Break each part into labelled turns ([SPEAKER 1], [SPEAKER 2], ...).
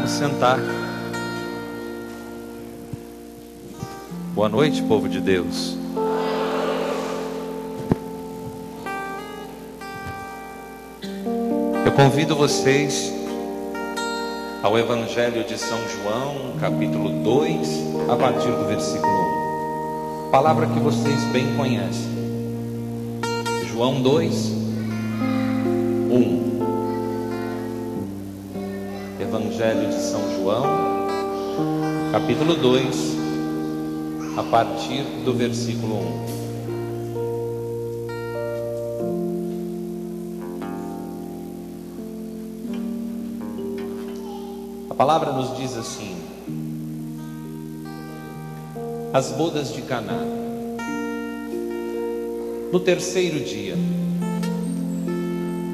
[SPEAKER 1] Vamos sentar. Boa noite, povo de Deus. Eu convido vocês ao Evangelho de São João, capítulo 2, a partir do versículo 1. Palavra que vocês bem conhecem. João 2, 1. Evangelho de São João, capítulo 2, a partir do versículo 1. A palavra nos diz assim: as bodas de Caná. No terceiro dia,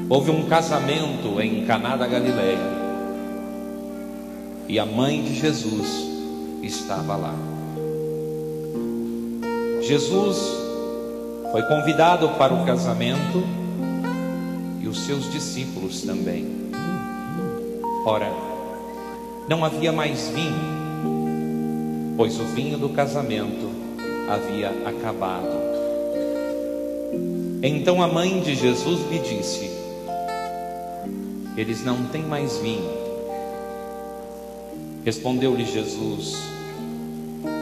[SPEAKER 1] houve um casamento em Caná da Galileia, e a mãe de Jesus estava lá. Jesus foi convidado para o casamento e os seus discípulos também. Ora, não havia mais vinho, pois o vinho do casamento havia acabado. Então a mãe de Jesus lhe disse: eles não têm mais vinho. Respondeu-lhe Jesus: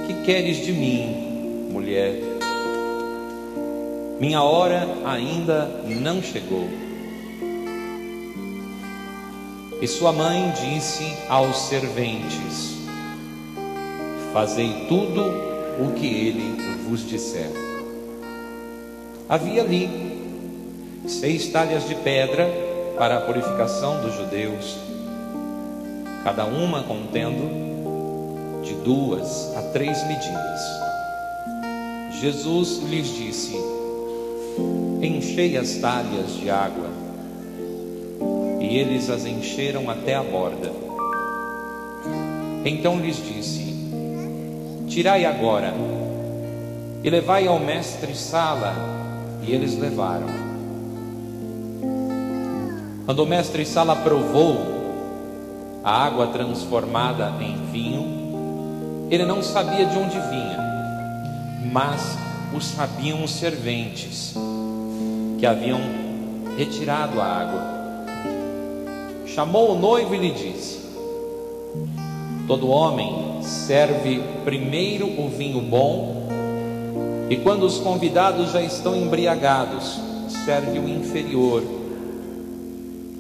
[SPEAKER 1] que queres de mim, mulher? Minha hora ainda não chegou. E sua mãe disse aos serventes: fazei tudo o que ele vos disser. Havia ali 6 talhas de pedra para a purificação dos judeus, cada uma contendo de 2 a 3 medidas. Jesus lhes disse: enchei as talhas de água. E eles as encheram até a borda. Então lhes disse: tirai agora e levai ao mestre-sala. E eles levaram. Quando o mestre-sala provou a água transformada em vinho, ele não sabia de onde vinha, mas o sabiam os serventes que haviam retirado a água. Chamou o noivo e lhe disse: todo homem serve primeiro o vinho bom, e quando os convidados já estão embriagados, serve o inferior.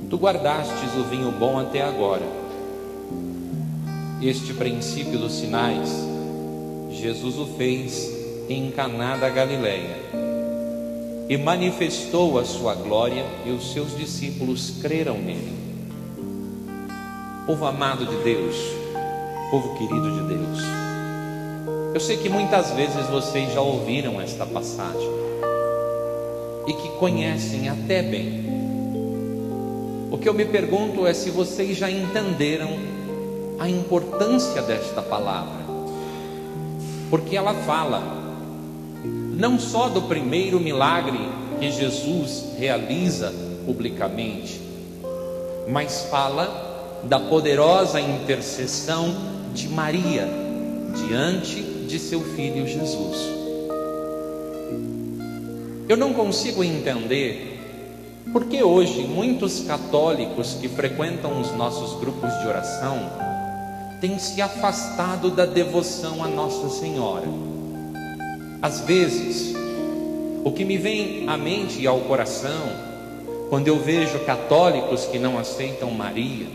[SPEAKER 1] Tu guardastes o vinho bom até agora. Este princípio dos sinais, Jesus o fez em Caná da Galileia, e manifestou a sua glória, e os seus discípulos creram nele. Povo amado de Deus, povo querido de Deus, eu sei que muitas vezes vocês já ouviram esta passagem e que conhecem até bem. O que eu me pergunto é se vocês já entenderam a importância desta palavra, porque ela fala não só do primeiro milagre que Jesus realiza publicamente, mas fala da poderosa intercessão de Maria diante de seu filho Jesus. Eu não consigo entender por que hoje muitos católicos que frequentam os nossos grupos de oração têm se afastado da devoção a Nossa Senhora. Às vezes, o que me vem à mente e ao coração, quando eu vejo católicos que não aceitam Maria,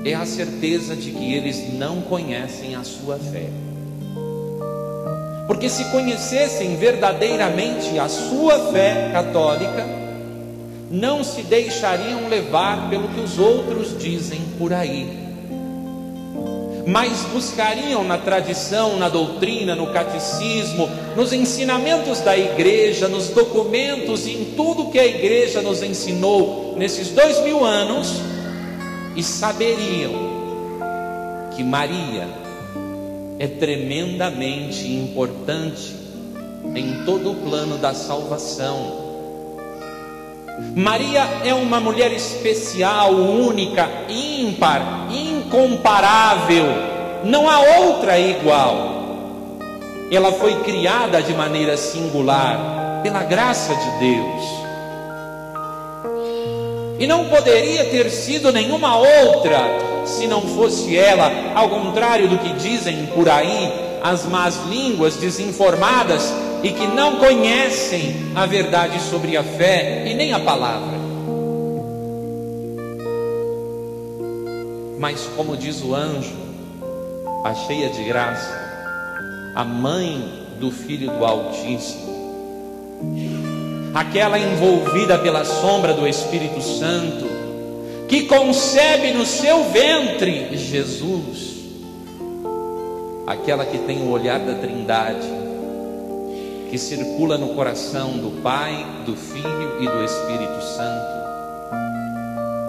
[SPEAKER 1] é a certeza de que eles não conhecem a sua fé. Porque se conhecessem verdadeiramente a sua fé católica, não se deixariam levar pelo que os outros dizem por aí, mas buscariam na tradição, na doutrina, no catecismo, nos ensinamentos da igreja, nos documentos e em tudo que a igreja nos ensinou nesses 2000 anos, e saberiam que Maria é tremendamente importante em todo o plano da salvação. Maria é uma mulher especial, única, ímpar, incomparável. Não há outra igual. Ela foi criada de maneira singular, pela graça de Deus. E não poderia ter sido nenhuma outra, se não fosse ela, ao contrário do que dizem por aí as más línguas desinformadas e que não conhecem a verdade sobre a fé e nem a palavra. Mas como diz o anjo, a cheia de graça, a mãe do Filho do Altíssimo, aquela envolvida pela sombra do Espírito Santo, que concebe no seu ventre Jesus, aquela que tem o olhar da Trindade, que circula no coração do Pai, do Filho e do Espírito Santo,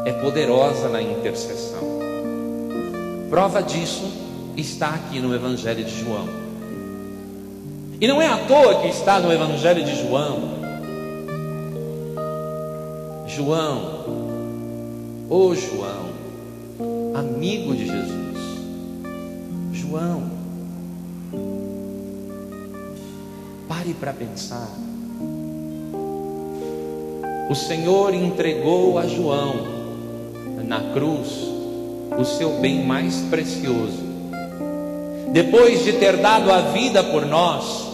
[SPEAKER 1] é poderosa na intercessão. Prova disso está aqui no Evangelho de João. E não é à toa que está no Evangelho de João. João, ô João, amigo de Jesus, João, pare para pensar. O Senhor entregou a João na cruz o seu bem mais precioso. Depois de ter dado a vida por nós,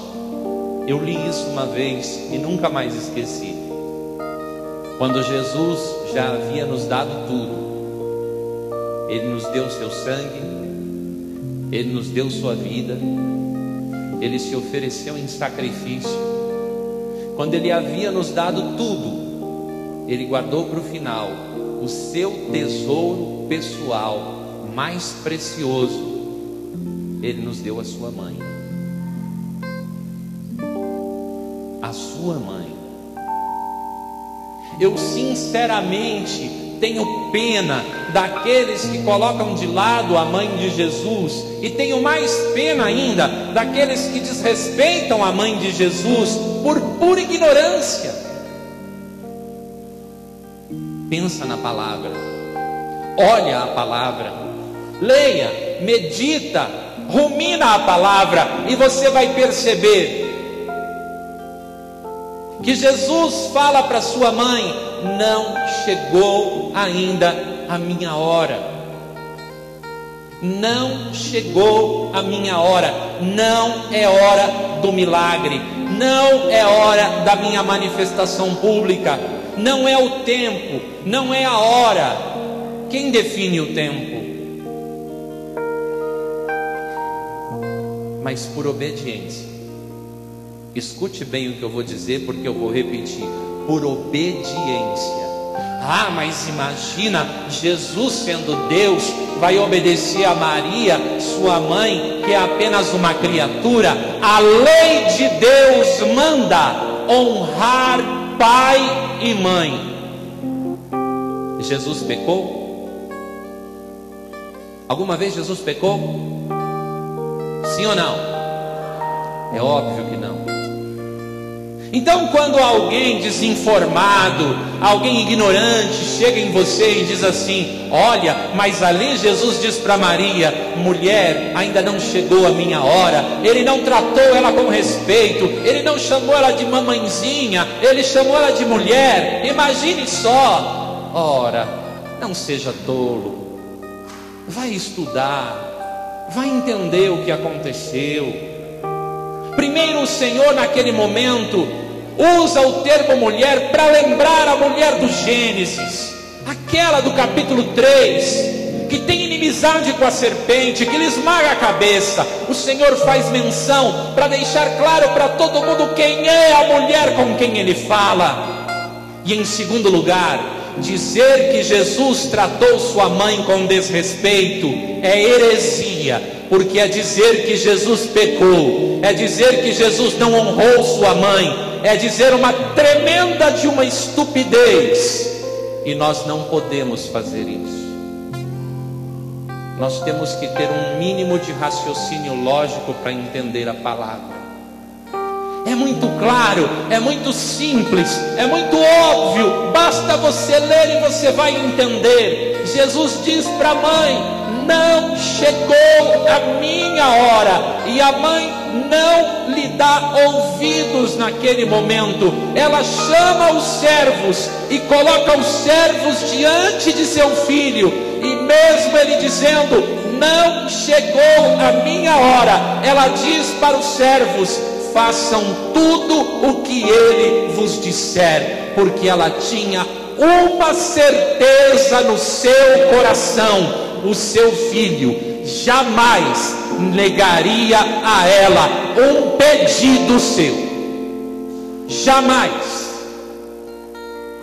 [SPEAKER 1] eu li isso uma vez e nunca mais esqueci. Quando Jesus já havia nos dado tudo, Ele nos deu seu sangue, Ele nos deu sua vida, Ele se ofereceu em sacrifício. Quando Ele havia nos dado tudo, Ele guardou para o final o seu tesouro pessoal mais precioso. Ele nos deu a sua mãe. A sua mãe. Eu sinceramente tenho pena daqueles que colocam de lado a mãe de Jesus, e tenho mais pena ainda daqueles que desrespeitam a mãe de Jesus por pura ignorância. Pensa na palavra, olha a palavra, leia, medita, rumina a palavra, e você vai perceber que Jesus fala para sua mãe: não chegou ainda a minha hora. Não chegou a minha hora. Não é hora do milagre. Não é hora da minha manifestação pública. Não é o tempo. Não é a hora. Quem define o tempo? Mas por obediência. Escute bem o que eu vou dizer, porque eu vou repetir. Por obediência. Ah, mas imagina, Jesus sendo Deus, vai obedecer a Maria, sua mãe, que é apenas uma criatura. A lei de Deus manda honrar pai e mãe. Jesus pecou? Alguma vez Jesus pecou? Sim ou não? É óbvio que não. Então, quando alguém desinformado, alguém ignorante chega em você e diz assim: olha, mas ali Jesus diz para Maria: mulher, ainda não chegou a minha hora. Ele não tratou ela com respeito, ele não chamou ela de mamãezinha, ele chamou ela de mulher. Imagine só. Ora, não seja tolo, vai estudar, vai entender o que aconteceu. Primeiro, o Senhor naquele momento usa o termo mulher para lembrar a mulher do Gênesis, aquela do capítulo 3, que tem inimizade com a serpente, que lhe esmaga a cabeça. O Senhor faz menção para deixar claro para todo mundo quem é a mulher com quem Ele fala. E em segundo lugar, dizer que Jesus tratou sua mãe com desrespeito é heresia, porque é dizer que Jesus pecou, é dizer que Jesus não honrou sua mãe, é dizer uma tremenda de uma estupidez, e nós não podemos fazer isso. Nós temos que ter um mínimo de raciocínio lógico para entender a palavra. É muito claro, é muito simples, é muito óbvio. Basta você ler e você vai entender. Jesus diz para a mãe: não chegou a minha hora. E a mãe não lhe dá ouvidos naquele momento. Ela chama os servos e coloca os servos diante de seu filho. E mesmo ele dizendo: não chegou a minha hora, ela diz para os servos: façam tudo o que ele vos disser, porque ela tinha uma certeza no seu coração: o seu filho jamais negaria a ela um pedido seu. Jamais.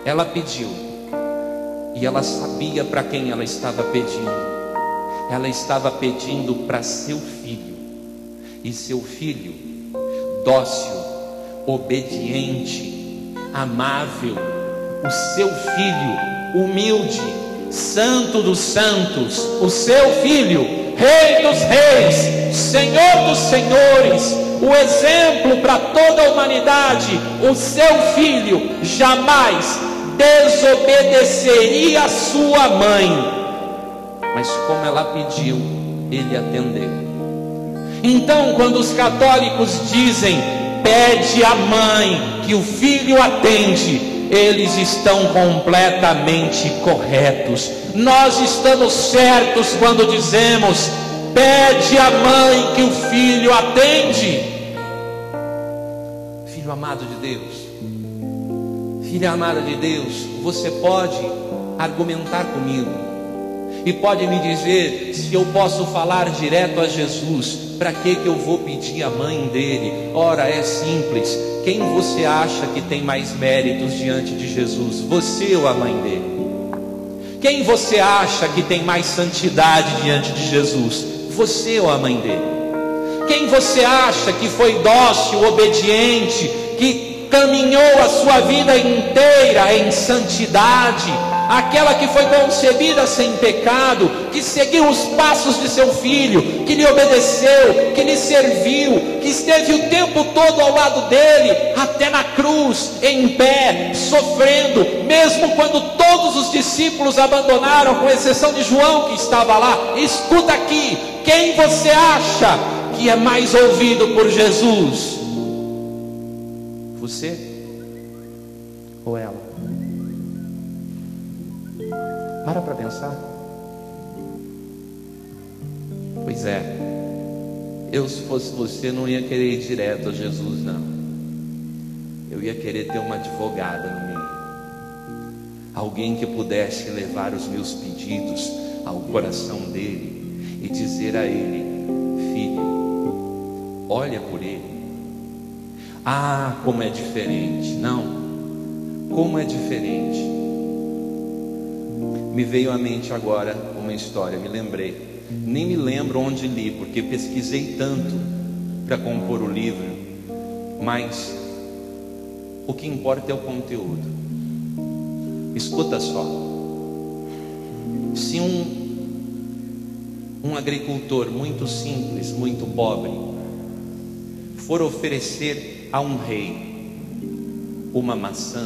[SPEAKER 1] Ela pediu, e ela sabia para quem ela estava pedindo. Ela estava pedindo para seu filho, e seu filho, dócil, obediente, amável, o seu filho, humilde, santo dos santos, o seu filho, rei dos reis, senhor dos senhores, o exemplo para toda a humanidade, o seu filho jamais desobedeceria a sua mãe. Mas como ela pediu, ele atendeu. Então, quando os católicos dizem: pede à mãe que o filho atende, eles estão completamente corretos. Nós estamos certos quando dizemos: pede à mãe que o filho atende. Filho amado de Deus, filha amada de Deus, você pode argumentar comigo e pode me dizer se eu posso falar direto a Jesus. Para que eu vou pedir a mãe dele? Ora, é simples. Quem você acha que tem mais méritos diante de Jesus? Você ou a mãe dele? Quem você acha que tem mais santidade diante de Jesus? Você ou a mãe dele? Quem você acha que foi dócil, obediente, que caminhou a sua vida inteira em santidade? Aquela que foi concebida sem pecado, que seguiu os passos de seu filho, que lhe obedeceu, que lhe serviu, que esteve o tempo todo ao lado dele, até na cruz, em pé, sofrendo, mesmo quando todos os discípulos abandonaram, com exceção de João que estava lá. Escuta aqui, quem você acha que é mais ouvido por Jesus? Você ou ela? Para pensar. Pois é, eu, se fosse você, não ia querer ir direto a Jesus, não. Eu ia querer ter uma advogada no meio, alguém que pudesse levar os meus pedidos ao coração dele e dizer a ele: filho, olha por ele. Ah, como é diferente. Não, como é diferente. Me veio à mente agora uma história, me lembrei. Nem me lembro onde li, porque pesquisei tanto para compor o livro. Mas o que importa é o conteúdo. Escuta só. Se um agricultor muito simples, muito pobre, for oferecer a um rei uma maçã,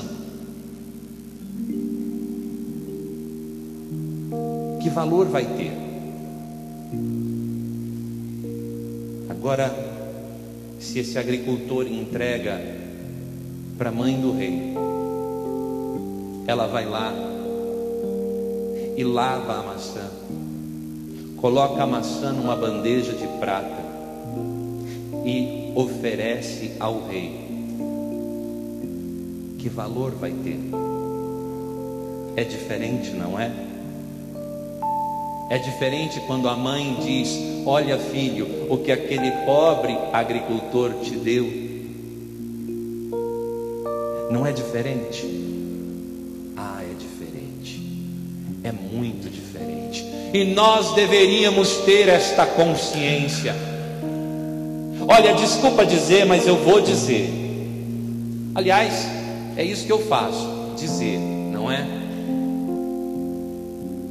[SPEAKER 1] que valor vai ter? Agora, se esse agricultor entrega para a mãe do rei, ela vai lá e lava a maçã, coloca a maçã numa bandeja de prata e oferece ao rei, que valor vai ter? É diferente, não é? É diferente quando a mãe diz: olha, filho, o que aquele pobre agricultor te deu. Não é diferente? Ah, é diferente. É muito diferente. E nós deveríamos ter esta consciência. Olha, desculpa dizer, mas eu vou dizer. Aliás, é isso que eu faço, dizer, não é?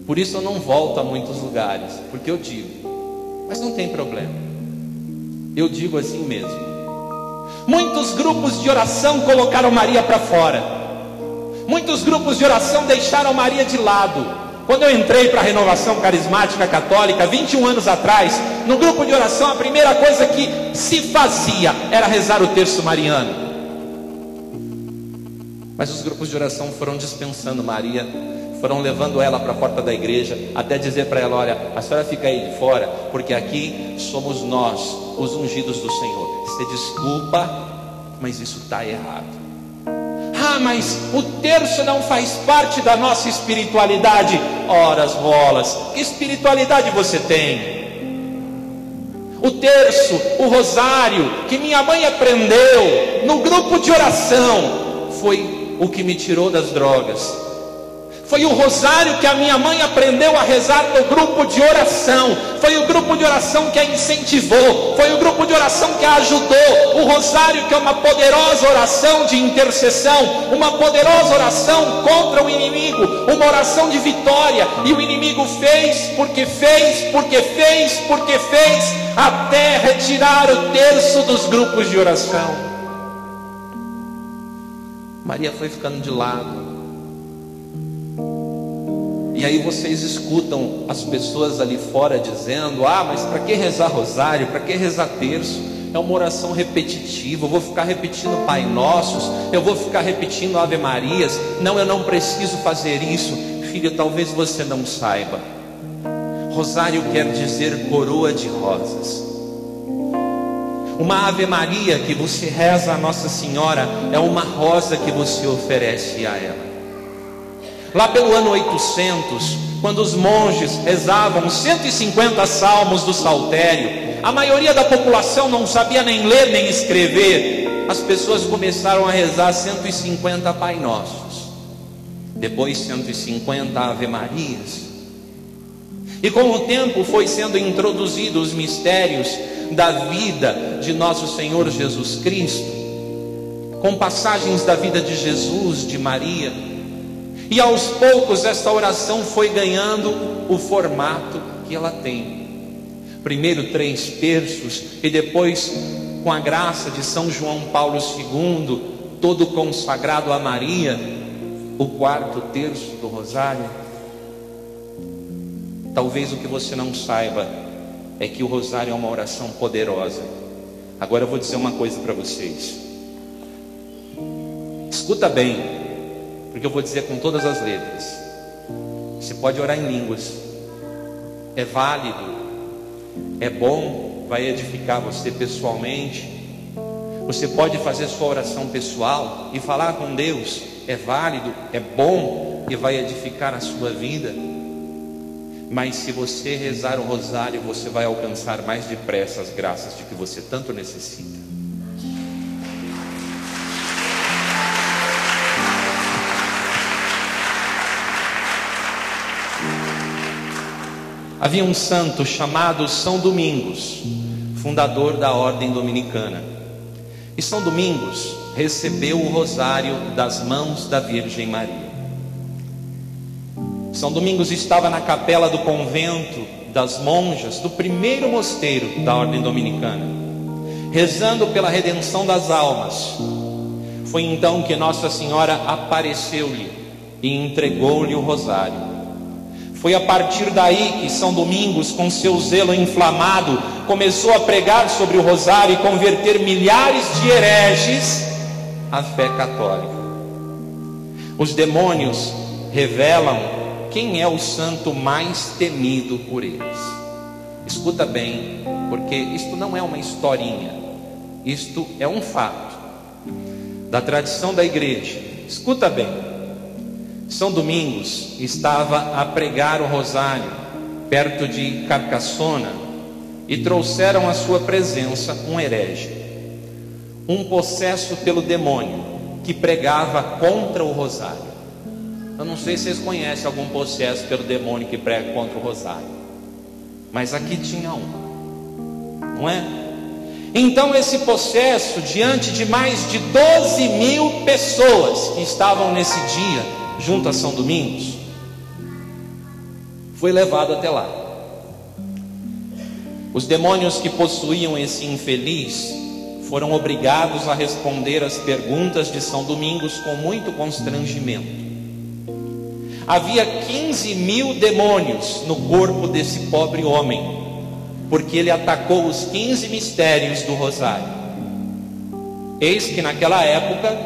[SPEAKER 1] Por isso eu não volto a muitos lugares, porque eu digo. Mas não tem problema, eu digo assim mesmo. Muitos grupos de oração colocaram Maria para fora. Muitos grupos de oração deixaram Maria de lado. Quando eu entrei para a Renovação Carismática Católica, 21 anos atrás, no grupo de oração, a primeira coisa que se fazia era rezar o terço mariano. Mas os grupos de oração foram dispensando Maria, foram levando ela para a porta da igreja, até dizer para ela: olha, a senhora fica aí de fora, porque aqui somos nós, os ungidos do Senhor. Você desculpa, mas isso está errado. Ah, mas o terço não faz parte da nossa espiritualidade. Horas, bolas, que espiritualidade você tem? O terço, o rosário, que minha mãe aprendeu no grupo de oração, foi o que me tirou das drogas. Foi o rosário que a minha mãe aprendeu a rezar no grupo de oração. Foi o grupo de oração que a incentivou. Foi o grupo de oração que a ajudou. O rosário, que é uma poderosa oração de intercessão, uma poderosa oração contra o inimigo, uma oração de vitória. E o inimigo fez, porque fez, porque fez, porque fez, até retirar o terço dos grupos de oração. Maria foi ficando de lado. E aí vocês escutam as pessoas ali fora dizendo: ah, mas para que rezar rosário? Para que rezar terço? É uma oração repetitiva. Eu vou ficar repetindo Pai Nossos, eu vou ficar repetindo Ave Marias. Não, eu não preciso fazer isso. Filho, talvez você não saiba. Rosário quer dizer coroa de rosas. Uma Ave Maria que você reza a Nossa Senhora é uma rosa que você oferece a ela. Lá pelo ano 800, quando os monges rezavam 150 salmos do saltério, a maioria da população não sabia nem ler nem escrever. As pessoas começaram a rezar 150 Pai Nossos, depois 150 Ave Marias. E com o tempo foi sendo introduzidos os mistérios da vida de nosso Senhor Jesus Cristo, com passagens da vida de Jesus, de Maria. E aos poucos esta oração foi ganhando o formato que ela tem. Primeiro 3 terços, e depois, com a graça de São João Paulo II, todo consagrado a Maria, o 4º terço do rosário. Talvez o que você não saiba é que o rosário é uma oração poderosa. Agora eu vou dizer uma coisa para vocês. Escuta bem, porque eu vou dizer com todas as letras. Você pode orar em línguas, é válido, é bom, vai edificar você pessoalmente. Você pode fazer sua oração pessoal e falar com Deus, é válido, é bom e vai edificar a sua vida. Mas se você rezar o rosário, você vai alcançar mais depressa as graças de que você tanto necessita. Havia um santo chamado São Domingos, fundador da ordem dominicana. E São Domingos recebeu o rosário das mãos da Virgem Maria. São Domingos estava na capela do convento das monjas do primeiro mosteiro da ordem dominicana, rezando pela redenção das almas. Foi então que Nossa Senhora apareceu-lhe e entregou-lhe o rosário. Foi a partir daí que São Domingos, com seu zelo inflamado, começou a pregar sobre o rosário e converter milhares de hereges à fé católica. Os demônios revelam quem é o santo mais temido por eles. Escuta bem, porque isto não é uma historinha, isto é um fato da tradição da igreja. Escuta bem. São Domingos estava a pregar o rosário perto de Carcassona e trouxeram à sua presença um herege, um possesso pelo demônio, que pregava contra o rosário. Eu não sei se vocês conhecem algum possesso pelo demônio que prega contra o rosário, mas aqui tinha um, não é? Então esse possesso, diante de mais de 12.000 pessoas que estavam nesse dia junto a São Domingos, foi levado até lá. Os demônios que possuíam esse infeliz foram obrigados a responder às perguntas de São Domingos com muito constrangimento. Havia 15.000 demônios no corpo desse pobre homem, porque ele atacou os 15 mistérios do rosário. Eis que naquela época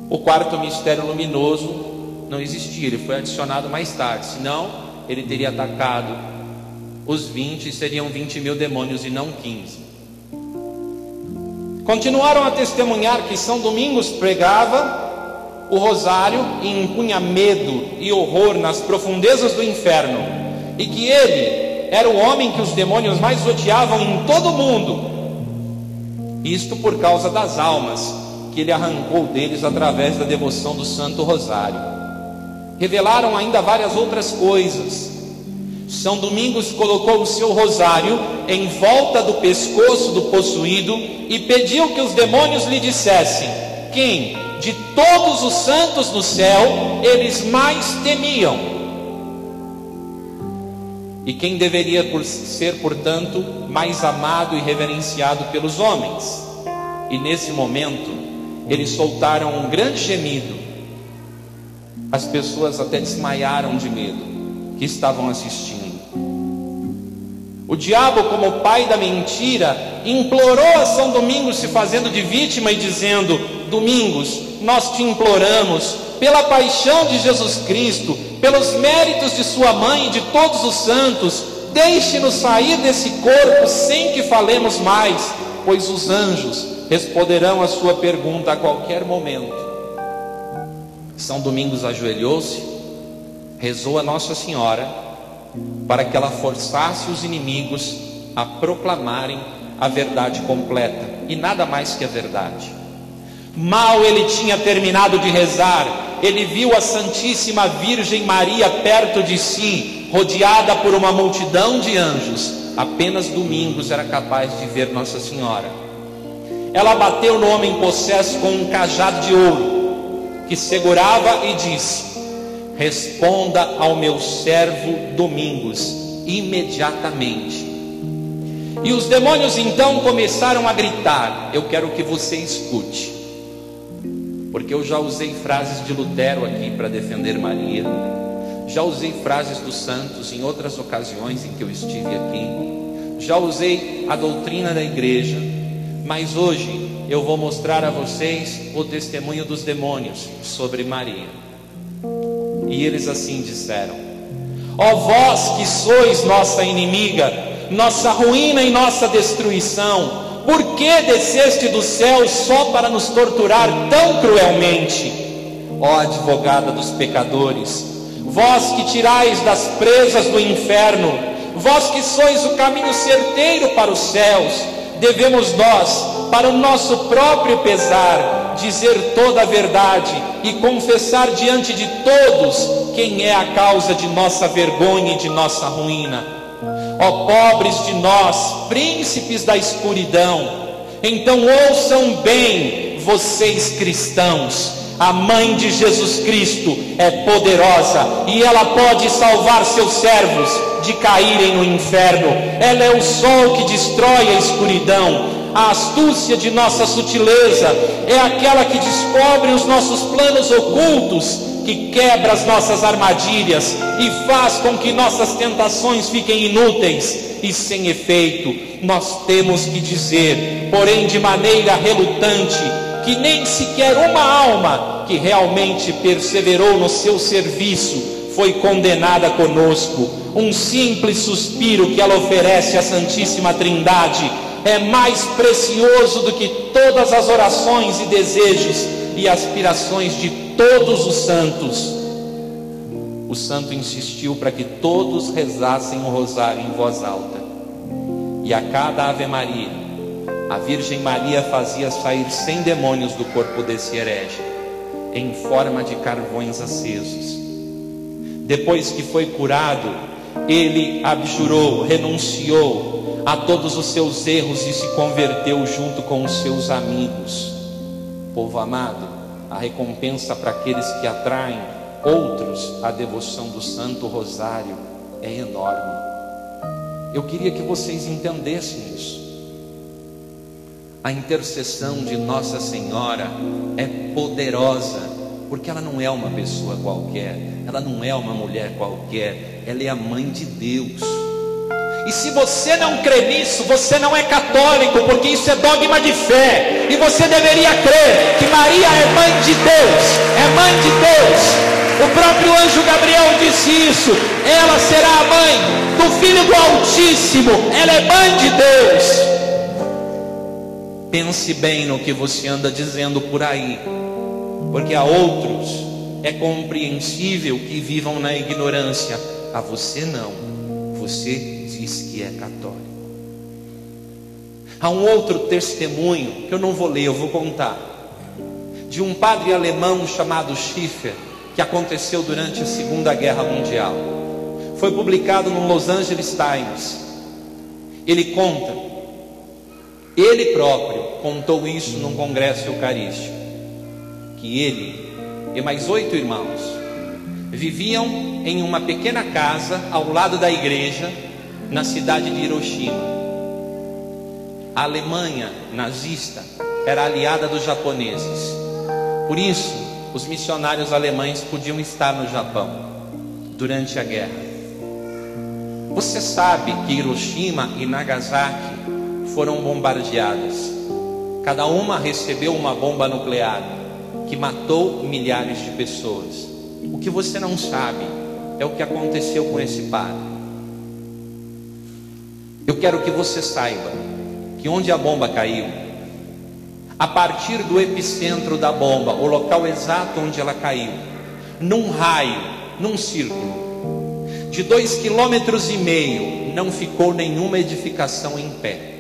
[SPEAKER 1] o quarto mistério luminoso não existia, ele foi adicionado mais tarde, senão ele teria atacado os 20 e seriam 20.000 demônios e não 15. Continuaram a testemunhar que São Domingos pregava o rosário e impunha medo e horror nas profundezas do inferno, e que ele era o homem que os demônios mais odiavam em todo o mundo, isto por causa das almas que ele arrancou deles através da devoção do Santo Rosário. Revelaram ainda várias outras coisas. São Domingos colocou o seu rosário em volta do pescoço do possuído e pediu que os demônios lhe dissessem quem de todos os santos no céu eles mais temiam, e quem deveria ser, portanto, mais amado e reverenciado pelos homens. E nesse momento eles soltaram um grande gemido. As pessoas até desmaiaram de medo que estavam assistindo. O diabo, como pai da mentira, implorou a São Domingos, se fazendo de vítima e dizendo: Domingos, nós te imploramos, pela paixão de Jesus Cristo, pelos méritos de sua mãe e de todos os santos, deixe-nos sair desse corpo sem que falemos mais, pois os anjos responderão a sua pergunta a qualquer momento. São Domingos ajoelhou-se, rezou a Nossa Senhora para que ela forçasse os inimigos a proclamarem a verdade completa, e nada mais que a verdade. Mal ele tinha terminado de rezar, ele viu a Santíssima Virgem Maria perto de si, rodeada por uma multidão de anjos. Apenas Domingos era capaz de ver Nossa Senhora. Ela bateu no homem possesso com um cajado de ouro que segurava e disse: responda ao meu servo Domingos imediatamente. E os demônios então começaram a gritar. Eu quero que você escute, porque eu já usei frases de Lutero aqui para defender Maria, já usei frases dos santos em outras ocasiões em que eu estive aqui, já usei a doutrina da igreja, mas hoje eu vou mostrar a vocês o testemunho dos demônios sobre Maria. E eles assim disseram: ó vós que sois nossa inimiga, nossa ruína e nossa destruição, por que desceste do céu só para nos torturar tão cruelmente? Ó advogada dos pecadores, vós que tirais das presas do inferno, vós que sois o caminho certeiro para os céus, devemos nós, para o nosso próprio pesar, dizer toda a verdade e confessar diante de todos quem é a causa de nossa vergonha e de nossa ruína. Ó pobres de nós, príncipes da escuridão, então ouçam bem, vocês cristãos. A mãe de Jesus Cristo é poderosa e ela pode salvar seus servos de caírem no inferno. Ela é o sol que destrói a escuridão. A astúcia de nossa sutileza é aquela que descobre os nossos planos ocultos, que quebra as nossas armadilhas e faz com que nossas tentações fiquem inúteis e sem efeito. Nós temos que dizer, porém de maneira relutante, que nem sequer uma alma que realmente perseverou no seu serviço foi condenada conosco. Um simples suspiro que ela oferece à Santíssima Trindade é mais precioso do que todas as orações e desejos e aspirações de todos os santos. O santo insistiu para que todos rezassem o rosário em voz alta, e a cada Ave Maria, a Virgem Maria fazia sair 100 demônios do corpo desse herege, em forma de carvões acesos. Depois que foi curado, ele abjurou, renunciou a todos os seus erros e se converteu junto com os seus amigos. Povo amado, a recompensa para aqueles que atraem outros à devoção do Santo Rosário é enorme. Eu queria que vocês entendessem isso. A intercessão de Nossa Senhora é poderosa, porque ela não é uma pessoa qualquer, ela não é uma mulher qualquer, ela é a mãe de Deus. E se você não crê nisso, você não é católico, porque isso é dogma de fé. E você deveria crer que Maria é mãe de Deus, é mãe de Deus. O próprio anjo Gabriel disse isso. Ela será a mãe do Filho do Altíssimo, ela é mãe de Deus. Pense bem no que você anda dizendo por aí, porque a outros é compreensível que vivam na ignorância, a você não, você diz que é católico. Há um outro testemunho que eu não vou ler, eu vou contar, de um padre alemão chamado Schiffer, que aconteceu durante a Segunda Guerra Mundial. Foi publicado no Los Angeles Times. Ele conta, ele próprio contou isso num congresso eucarístico, que ele e mais 8 irmãos viviam em uma pequena casa ao lado da igreja, na cidade de Hiroshima. A Alemanha nazista era aliada dos japoneses, por isso os missionários alemães podiam estar no Japão durante a guerra. Você sabe que Hiroshima e Nagasaki foram bombardeadas. Cada uma recebeu uma bomba nuclear que matou milhares de pessoas. O que você não sabe é o que aconteceu com esse padre. Eu quero que você saiba que onde a bomba caiu, a partir do epicentro da bomba, o local exato onde ela caiu, num raio, num círculo de 2,5 km, não ficou nenhuma edificação em pé.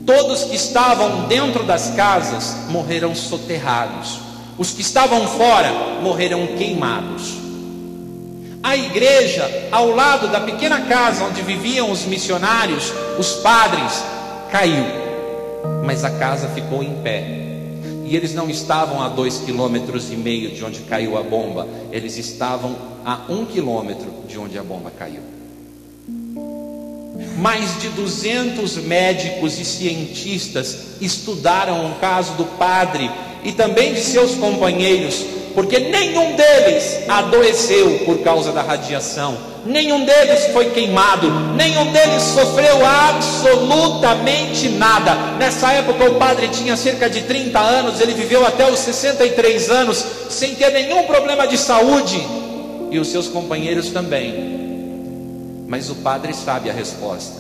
[SPEAKER 1] Todos que estavam dentro das casas morreram soterrados. Os que estavam fora morreram queimados. A igreja, ao lado da pequena casa onde viviam os missionários, os padres, caiu. Mas a casa ficou em pé. E eles não estavam a 2,5 km de onde caiu a bomba. Eles estavam a 1 km de onde a bomba caiu. Mais de 200 médicos e cientistas estudaram o caso do padre e também de seus companheiros, porque nenhum deles adoeceu por causa da radiação, nenhum deles foi queimado, nenhum deles sofreu absolutamente nada. Nessa época o padre tinha cerca de 30 anos, ele viveu até os 63 anos sem ter nenhum problema de saúde, e os seus companheiros também. Mas o padre sabe a resposta,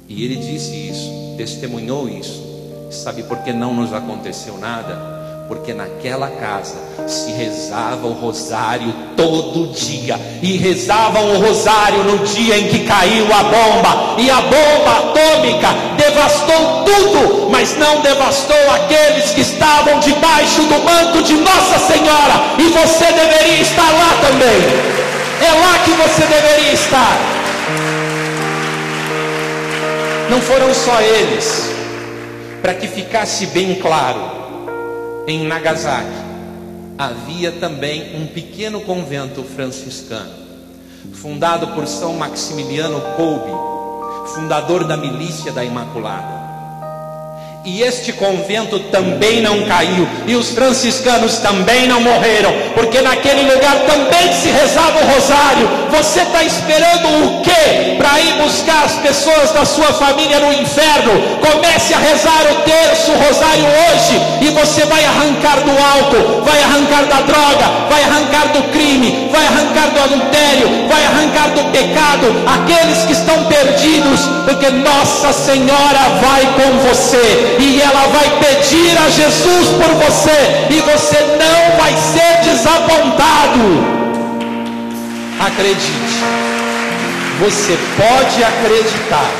[SPEAKER 1] e ele disse isso, testemunhou isso. Sabe por que não nos aconteceu nada? Porque naquela casa se rezava o rosário todo dia, e rezavam o rosário no dia em que caiu a bomba, e a bomba atômica devastou tudo, mas não devastou aqueles que estavam debaixo do manto de Nossa Senhora, e você deveria estar lá também. É lá que você deveria estar. Não foram só eles. Para que ficasse bem claro, em Nagasaki havia também um pequeno convento franciscano, fundado por São Maximiliano Kolbe, fundador da Milícia da Imaculada. E este convento também não caiu, e os franciscanos também não morreram, porque naquele lugar também se rezava o rosário. Você está esperando o quê para ir buscar as pessoas da sua família no inferno? Comece a rezar o terço, o rosário hoje, e você vai arrancar do álcool, vai arrancar da droga, vai arrancar do crime, vai arrancar do adultério, vai arrancar do pecado, aqueles que estão perdidos, porque Nossa Senhora vai com você, e ela vai pedir a Jesus por você, e você não vai ser desapontado. Acredite, você pode acreditar.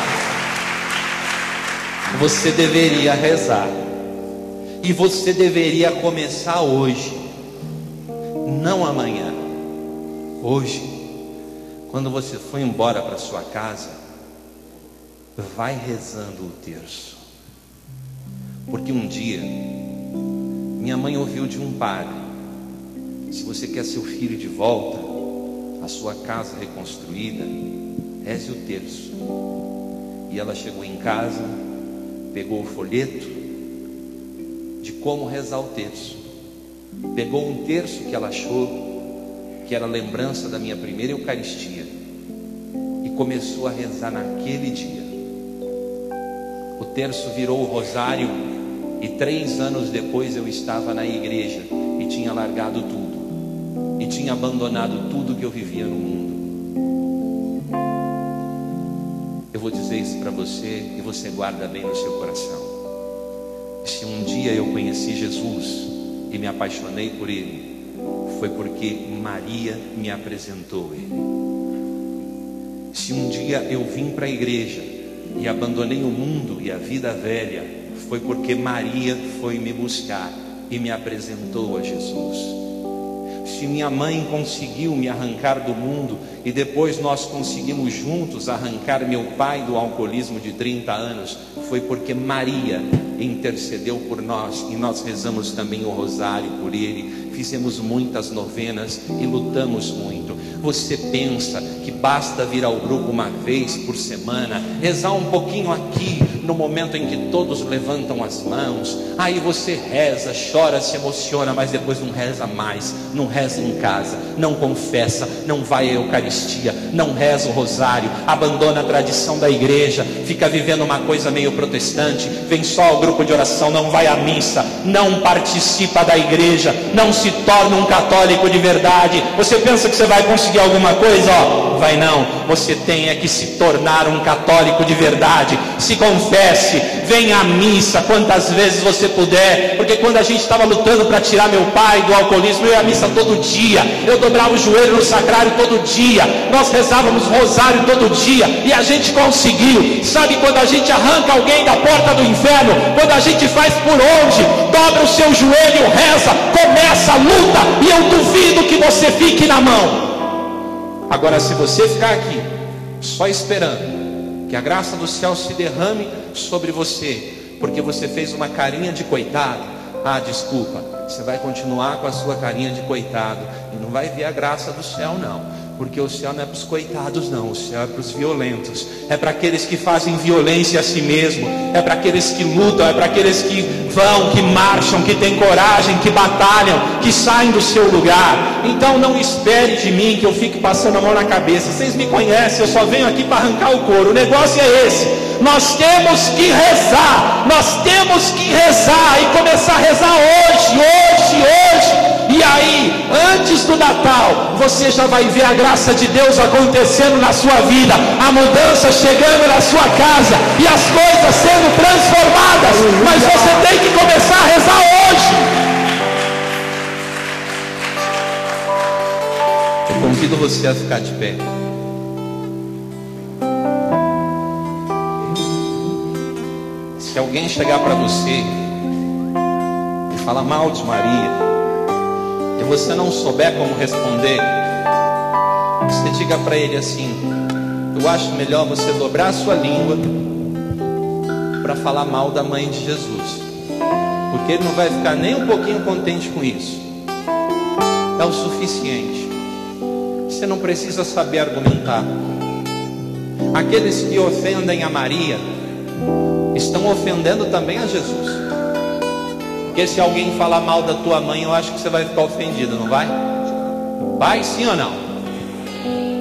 [SPEAKER 1] Você deveria rezar, e você deveria começar hoje, não amanhã, hoje. Quando você for embora para sua casa, vai rezando o terço. Porque um dia minha mãe ouviu de um padre: se você quer seu filho de volta, a sua casa reconstruída, reze o terço. E ela chegou em casa, pegou o folheto de como rezar o terço, pegou um terço que ela achou que era lembrança da minha primeira Eucaristia e começou a rezar naquele dia. O terço virou o rosário e 3 anos depois eu estava na igreja e tinha largado tudo e tinha abandonado tudo que eu vivia no mundo. Eu vou dizer isso para você e você guarda bem no seu coração. Se um dia eu conheci Jesus e me apaixonei por Ele, foi porque Maria me apresentou Ele. Se um dia eu vim para a igreja e abandonei o mundo e a vida velha, foi porque Maria foi me buscar e me apresentou a Jesus. Se minha mãe conseguiu me arrancar do mundo e depois nós conseguimos juntos arrancar meu pai do alcoolismo de 30 anos, foi porque Maria intercedeu por nós e nós rezamos também o rosário por ele, fizemos muitas novenas e lutamos muito. Você pensa que basta vir ao grupo uma vez por semana, rezar um pouquinho aqui, no momento em que todos levantam as mãos, aí você reza, chora, se emociona, mas depois não reza mais, não reza em casa, não confessa, não vai à Eucaristia, não reza o rosário, abandona a tradição da igreja, fica vivendo uma coisa meio protestante, vem só ao grupo de oração, não vai à missa, não participa da igreja, não se torna um católico de verdade. Você pensa que você vai conseguir alguma coisa? Vai não, você tem que se tornar um católico de verdade. Se confesse, venha à missa quantas vezes você puder, porque quando a gente estava lutando para tirar meu pai do alcoolismo, eu ia à missa todo dia, eu dobrava o joelho no sacrário todo dia, nós rezávamos rosário todo dia, e a gente conseguiu. Sabe quando a gente arranca alguém da porta do inferno, quando a gente faz por onde, dobra o seu joelho, reza, começa a luta, e eu duvido que você fique na mão. Agora, se você ficar aqui só esperando que a graça do céu se derrame sobre você, porque você fez uma carinha de coitado, desculpa, você vai continuar com a sua carinha de coitado e não vai ver a graça do céu não, porque o céu não é para os coitados não, o céu é para os violentos, é para aqueles que fazem violência a si mesmo, é para aqueles que lutam, é para aqueles que vão, que marcham, que têm coragem, que batalham, que saem do seu lugar. Então não espere de mim que eu fique passando a mão na cabeça. Vocês me conhecem, eu só venho aqui para arrancar o couro. O negócio é esse, nós temos que rezar, nós temos que rezar e começar a rezar hoje. E aí, antes do Natal, você já vai ver a graça de Deus acontecendo na sua vida, a mudança chegando na sua casa e as coisas sendo transformadas. Mas você tem que começar a rezar hoje. Eu convido você a ficar de pé. Se alguém chegar para você e falar mal de Maria, e você não souber como responder, você diga para ele assim: eu acho melhor você dobrar a sua língua para falar mal da mãe de Jesus, porque ele não vai ficar nem um pouquinho contente com isso. É o suficiente. Você não precisa saber argumentar. Aqueles que ofendem a Maria estão ofendendo também a Jesus. Porque se alguém falar mal da tua mãe, eu acho que você vai ficar ofendido, não vai? Vai sim ou não?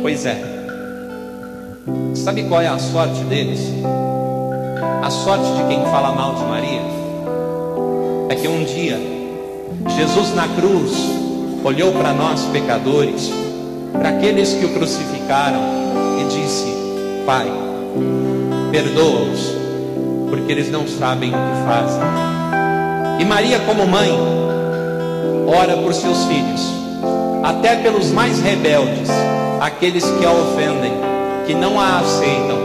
[SPEAKER 1] Pois é. Sabe qual é a sorte deles? A sorte de quem fala mal de Maria é que um dia Jesus na cruz olhou para nós pecadores, para aqueles que o crucificaram, e disse: Pai, perdoa-os, porque eles não sabem o que fazem. E Maria, como mãe, ora por seus filhos, até pelos mais rebeldes, aqueles que a ofendem, que não a aceitam.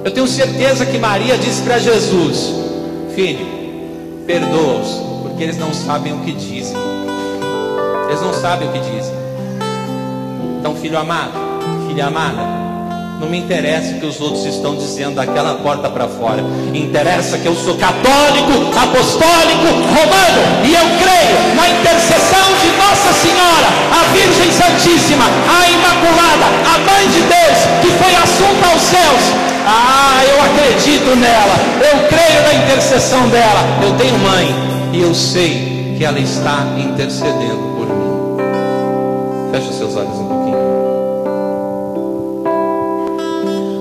[SPEAKER 1] Eu tenho certeza que Maria disse para Jesus: Filho, perdoa-os, porque eles não sabem o que dizem. Eles não sabem o que dizem. Então, filho amado, filha amada, não me interessa o que os outros estão dizendo daquela porta para fora. Interessa que eu sou católico, apostólico, romano, e eu creio na intercessão de Nossa Senhora, a Virgem Santíssima, a Imaculada, a Mãe de Deus, que foi assunta aos céus. Eu acredito acredito nela, eu creio na intercessão dela. Eu tenho mãe e eu sei que ela está intercedendo por mim. Fecha os seus olhos um pouquinho.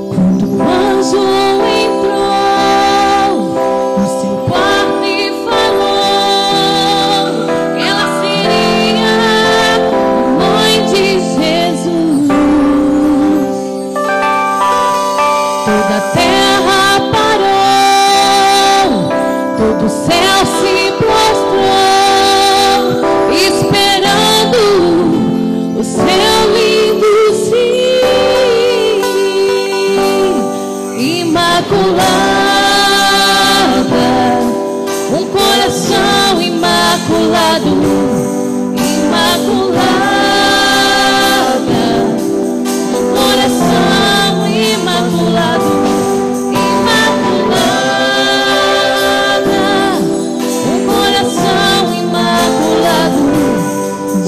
[SPEAKER 2] Quando o anjo entrou no seu quarto e falou que ela seria a mãe de Jesus, toda a terra parou, todo o céu se prostrou, esperando o seu lindo sim. Imaculada, um coração imaculado, imaculada, um coração imaculado, imaculada, um coração imaculado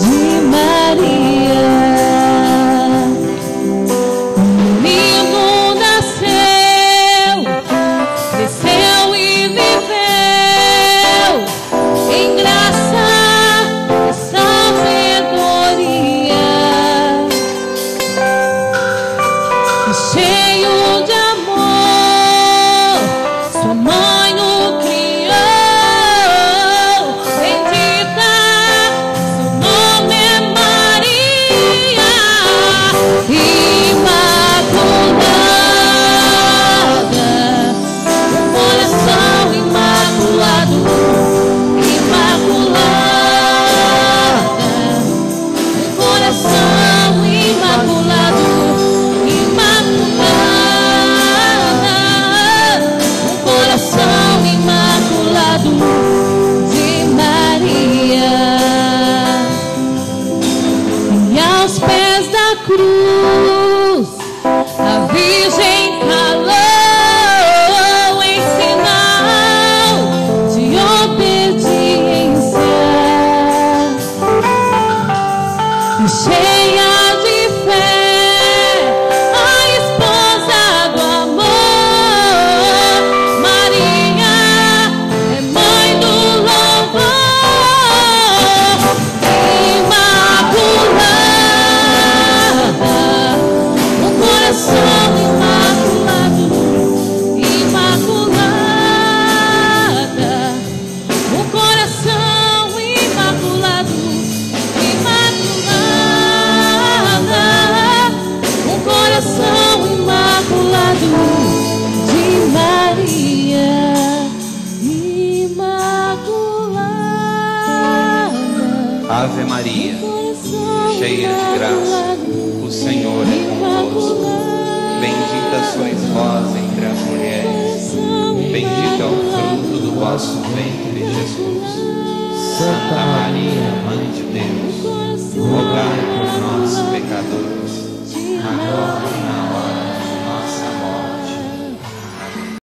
[SPEAKER 2] de Maria. Um menino nasceu, cresceu e viveu em graça e sabedoria, cheio de amor, sua mãe o criou. Bendita, seu nome é Maria, imaculada, um coração imaculado, imaculada, um coração imaculado, imaculada, um coração imaculado de Maria. E aos pés da cruz a Virgem calou em sinal de obediência, e cheia de fé, a esposa do amor, Maria é mãe do louvor, imaculada, um coração imaculado, imaculada, um coração imaculado, imaculada, um coração imaculado de Maria, imaculada.
[SPEAKER 1] Ave Maria,
[SPEAKER 2] Coração
[SPEAKER 1] cheia de graça, o Senhor é convosco. Bendita sois vós entre as mulheres, bendito é o fruto do vosso ventre, Jesus. Santa Maria, Mãe de Deus, rogai por nós, pecadores,